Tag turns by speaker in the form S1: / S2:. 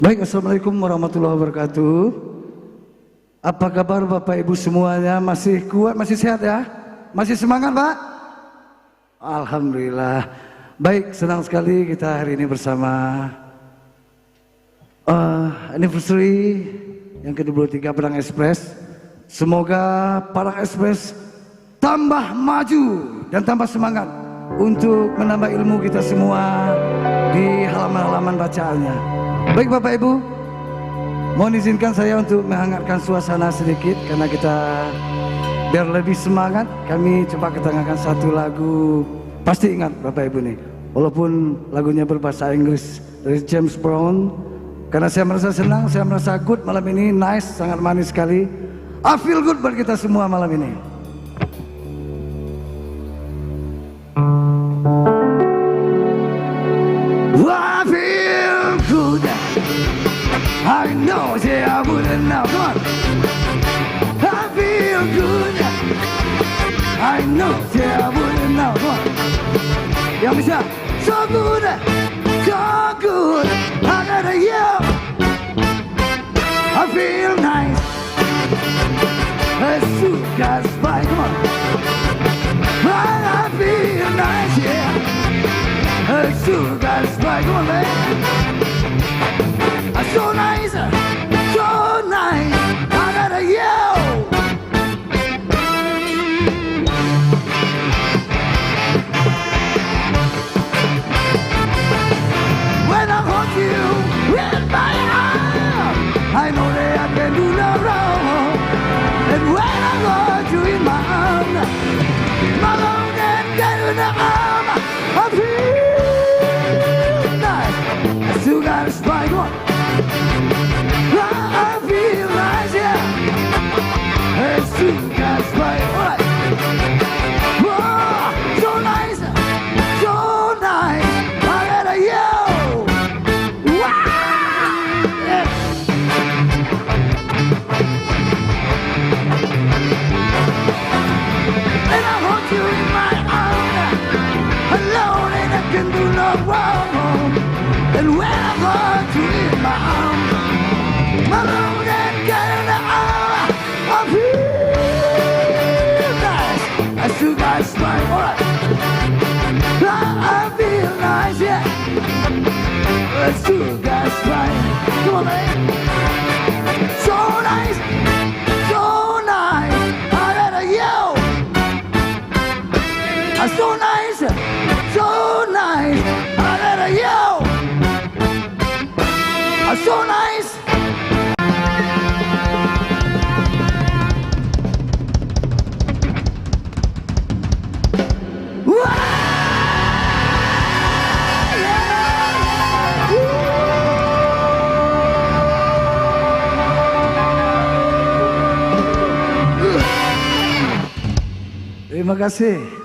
S1: Baik, assalamualaikum warahmatullahi wabarakatuh. Apa kabar Bapak Ibu semuanya? Masih kuat, masih sehat ya? Masih semangat Pak? Alhamdulillah. Baik, senang sekali kita hari ini bersama anniversary yang ke-23 Padang Ekspres. Semoga Padang Ekspres tambah maju dan tambah semangat untuk menambah ilmu kita semua di halaman-halaman bacaannya. Baik Bapak Ibu, mohon izinkan saya untuk menghangatkan suasana sedikit karena kita biar lebih semangat. Kami coba ketengahkan satu lagu, pasti ingat Bapak Ibu nih, walaupun lagunya berbahasa Inggris dari James Brown. Karena saya merasa senang, saya merasa good malam ini, nice, sangat manis sekali. I feel good buat kita semua malam ini. I feel good. I know that I wouldn't know. Come on. I feel good. I know that I wouldn't know. Come on. Yang bisa. So good. So good. I gotta yell. I feel nice. As sugar spice. Come on. I feel nice, yeah. As sugar spice. Come on, man. So nice, so nice, I gotta yell. When I hold you in my arms, I know that I can do no wrong. And when I hold you in my arms, my love can get in the arm. I feel nice, I still gotta spike one. I feel nice, yeah. It's too nice, right? All right. Whoa, so nice, so nice. I gotta yell. Wow! Yeah. And I hold you in my arms, alone, and I can do no wrong. And when I hold you in my arms, my love that get in the arm, I feel nice. I still got a smile, alright. I feel nice, yeah. I still got a smile. Come on, man. So nice, so nice. I gotta yell. So nice, so nice. I gotta yell. So nice. Terima kasih.